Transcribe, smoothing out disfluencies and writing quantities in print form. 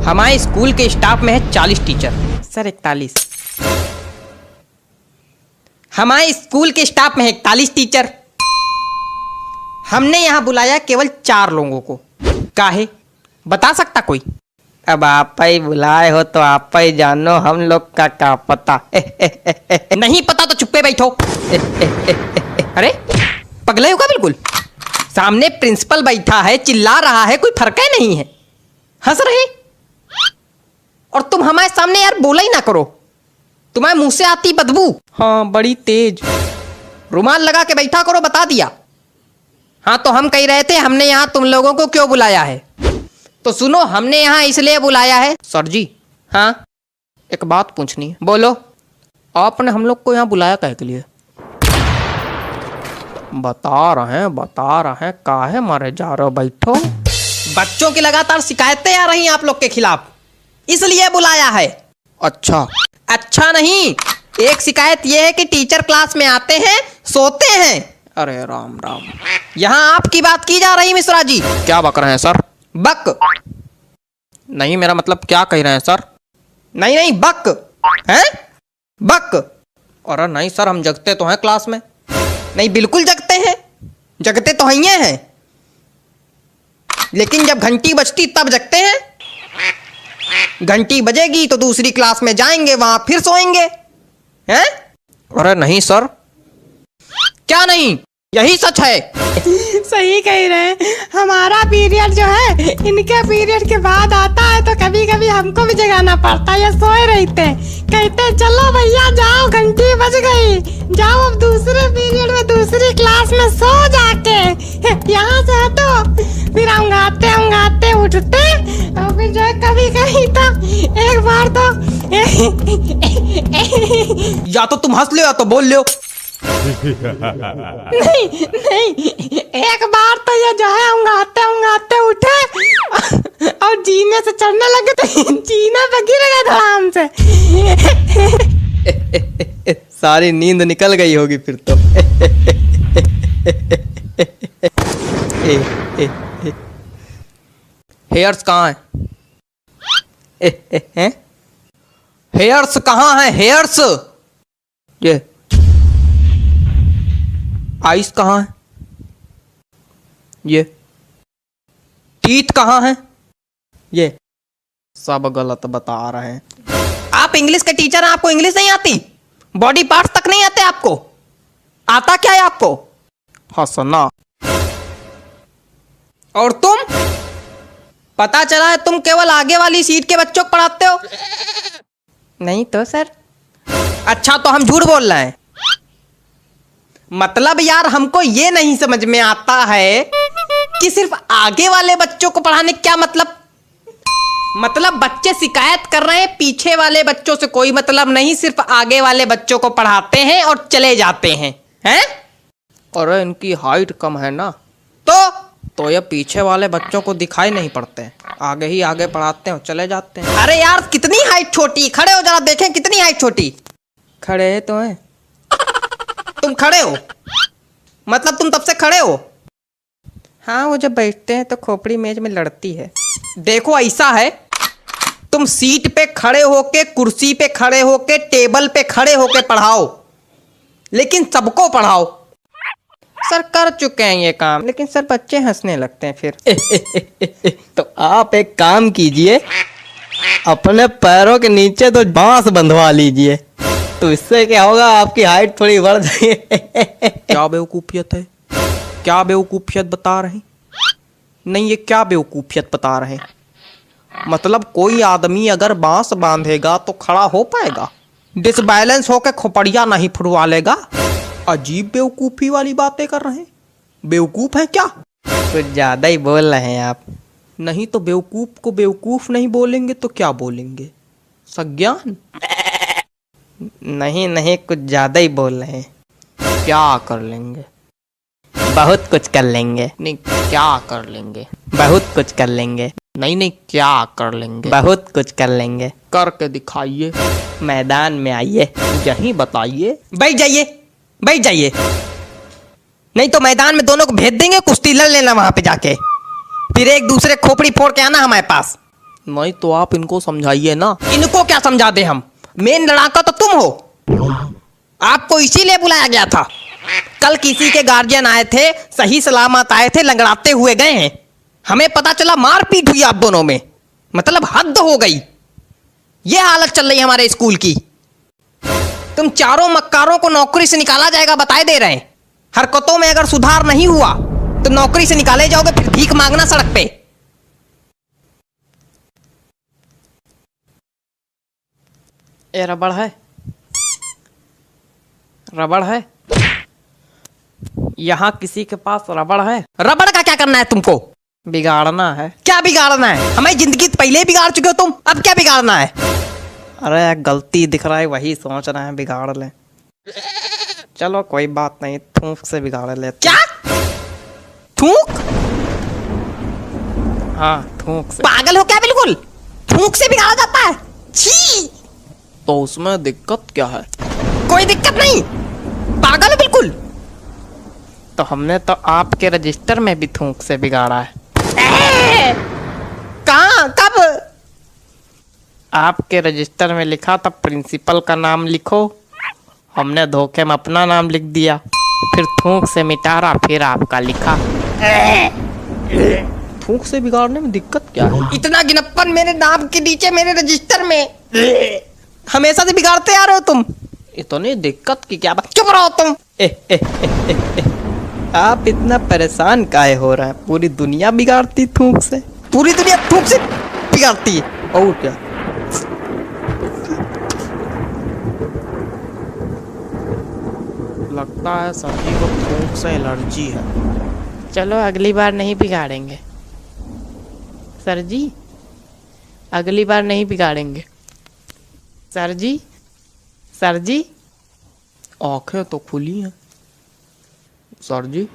हमारे स्कूल के स्टाफ में है 40 टीचर। सर 41। हमारे स्कूल के स्टाफ में है 41 टीचर। हमने यहाँ बुलाया केवल 4 लोगों को। काहे बता सकता कोई? अब आप ही बुलाए हो तो आप ही जानो, हम लोग का क्या पता। नहीं पता तो चुप्पे बैठो। अरे पगले हो क्या बिल्कुल? सामने प्रिंसिपल बैठा है, चिल्ला रहा है, कोई फर्क है नहीं है, हंस रहे। और तुम हमारे सामने यार बोला ही ना करो, तुम्हारे मुंह से आती बदबू। हाँ बड़ी तेज। रुमाल लगा के बैठा करो, बता दिया। हाँ तो हम कह रहे थे हमने यहाँ तुम लोगों को क्यों बुलाया है। तो सुनो, हमने यहाँ इसलिए बुलाया है। सर जी हाँ एक बात पूछनी है। बोलो। आपने हम लोग को यहाँ बुलाया काहे के लिए? बता रहे हैं काहे मारे जा रहे हो? बैठो। बच्चों की लगातार शिकायतें आ रही हैं आप लोग के खिलाफ, इसलिए बुलाया है। अच्छा अच्छा नहीं, एक शिकायत यह है कि टीचर क्लास में आते हैं, सोते हैं। अरे राम राम, यहाँ आपकी बात की जा रही मिश्रा जी। क्या बक रहे हैं सर? बक नहीं, मेरा मतलब क्या कह रहे हैं सर? नहीं बक हैं, बक। अरे नहीं सर, हम जगते तो हैं क्लास में। नहीं बिल्कुल जगते हैं, जगते तो हैं, लेकिन जब घंटी बजती तब जगते हैं। घंटी बजेगी तो दूसरी क्लास में जाएंगे, वहां फिर सोएंगे हैं? अरे नहीं सर। क्या नहीं, यही सच है। सही कह रहे हैं। हमारा पीरियड जो है इनके पीरियड के बाद आता है, तो कभी कभी हमको भी जगाना पड़ता है। ये सोए रहते हैं, कहते हैं चलो भैया जाओ, घंटी बज गई, जाओ अब दूसरे पीरियड में दूसरी क्लास में सो जाके। यहाँ से हटो, फिर अंगाते उठते, और फिर जो है कभी कभी तो एक बार तो या तो तुम हंस लो या तो बोल लो। नहीं, एक बार तो ये जो है अंगाते उठे और जीने से चढ़ने लगे, तो जीने पे गिर गए धड़ाम से। सारी नींद निकल गई होगी फिर तो। हेयर्स कहाँ है? हेयर्स कहाँ है? हेयर्स ये आइस कहाँ है? ये टीथ कहाँ है? ये सब गलत बता रहे हैं। आप इंग्लिश के टीचर हैं, आपको इंग्लिश नहीं आती? बॉडी पार्ट्स तक नहीं आते आपको? आता क्या है आपको? हंसना। और तुम, पता चला है तुम केवल आगे वाली सीट के बच्चों को पढ़ाते हो। नहीं तो सर। अच्छा तो हम झूठ बोल रहे हैं? मतलब यार हमको ये नहीं समझ में आता है कि सिर्फ आगे वाले बच्चों को पढ़ाने क्या मतलब बच्चे शिकायत कर रहे हैं, पीछे वाले बच्चों से कोई मतलब नहीं, सिर्फ आगे वाले बच्चों को पढ़ाते हैं और चले जाते हैं हैं? और इनकी हाइट कम है ना, तो ये पीछे वाले बच्चों को दिखाई नहीं पड़ते हैं, आगे ही आगे पढ़ाते हैं और चले जाते हैं। अरे यार कितनी हाइट छोटी, खड़े हो जरा देखें कितनी हाइट छोटी। खड़े तो हैं तुम? खड़े हो मतलब तुम तब से खड़े हो? हाँ वो जब बैठते हैं तो खोपड़ी मेज में लड़ती है। देखो ऐसा है, तुम सीट पे खड़े होके, कुर्सी पे खड़े होके, टेबल पे खड़े होके पढ़ाओ, लेकिन सबको पढ़ाओ। सर कर चुके हैं ये काम, लेकिन सर बच्चे हंसने लगते हैं फिर। तो आप एक काम कीजिए, अपने पैरों के नीचे तो बांस बंधवा लीजिए, तो इससे क्या होगा, आपकी हाइट थोड़ी बढ़ जाएगी। क्या बेवकूफियत है? क्या बेवकूफियत बता रहे? नहीं ये क्या बेवकूफियत बता रहे? मतलब कोई आदमी अगर बांस बांधेगा तो खड़ा हो पाएगा, डिसबैलेंस होकर खोपड़िया नहीं फुटवा लेगा। अजीब बेवकूफी वाली बातें कर रहे हैं। बेवकूफ है क्या? कुछ ज्यादा ही बोल रहे हैं आप। नहीं तो बेवकूफ को बेवकूफ नहीं बोलेंगे तो क्या बोलेंगे? सज्ञान? नहीं कुछ ज्यादा ही बोल रहे हैं। क्या कर लेंगे? बहुत कुछ कर लेंगे। नहीं क्या कर लेंगे? बहुत कुछ कर लेंगे। नहीं क्या कर लेंगे? बहुत कुछ कर लेंगे। करके दिखाइए। मैदान में आइए, यहीं बताइए। बैठ जाइए। नहीं तो मैदान में दोनों को भेज देंगे, कुश्ती लड़ लेना वहां पे जाके, फिर एक दूसरे खोपड़ी फोड़ के आना हमारे पास। नहीं तो आप इनको समझाइए ना। इनको क्या समझा दे हम? मेन लड़ाका तो तुम हो। आपको इसीलिए बुलाया गया था। कल किसी के गार्जियन आए थे, सही सलामत आए थे, लंगड़ाते हुए गए हैं। हमें पता चला मारपीट हुई आप दोनों में। मतलब हद हो गई। ये हालत चल रही है हमारे स्कूल की। तुम चारों मक्कारों को नौकरी से निकाला जाएगा बताए दे रहे हैं। हरकतों में अगर सुधार नहीं हुआ तो नौकरी से निकाले जाओगे, फिर भीख मांगना सड़क पे। ये रबड़ है, रबड़ है। यहां किसी के पास रबड़ है? रबड़ का क्या करना है तुमको? बिगाड़ना है। क्या बिगाड़ना है? हमारी जिंदगी तो पहले ही बिगाड़ चुके हो तुम, अब क्या बिगाड़ना है? अरे गलती दिख रहा है वही सोच रहे हैं बिगाड़ ले। चलो कोई बात नहीं, थूक से बिगाड़ लेते। क्या थूक? हाँ थूक से। पागल हो क्या बिल्कुल? थूक से बिगाड़ा जाता है? छी! तो उसमें दिक्कत क्या है? कोई दिक्कत नहीं, पागल हो बिल्कुल। तो हमने तो आपके रजिस्टर में भी थूक से बिगाड़ा है। कहाँ? कब? आपके रजिस्टर में लिखा था प्रिंसिपल का नाम लिखो, हमने धोखे में अपना नाम लिख दिया, फिर थूक से मिटा रहा, फिर आपका लिखा। थूक से बिगाड़ने में दिक्कत क्या है? इतना गिनप्पन मेरे नाम के नीचे मेरे रजिस्टर में। हमेशा से बिगाड़ते आ रहे हो तुम। इतनी दिक्कत की क्या बात? चुप रहो तुम। आप इतना परेशान काहे हो रहे हैं? पूरी दुनिया बिगाड़ती थूक से। पूरी दुनिया थूक से बिगाड़ती है और क्या? लगता है सभी को थूक से एलर्जी है। चलो अगली बार नहीं बिगाड़ेंगे सर जी, अगली बार नहीं बिगाड़ेंगे सर जी। सर जी आंखें तो खुली हैं सर जी।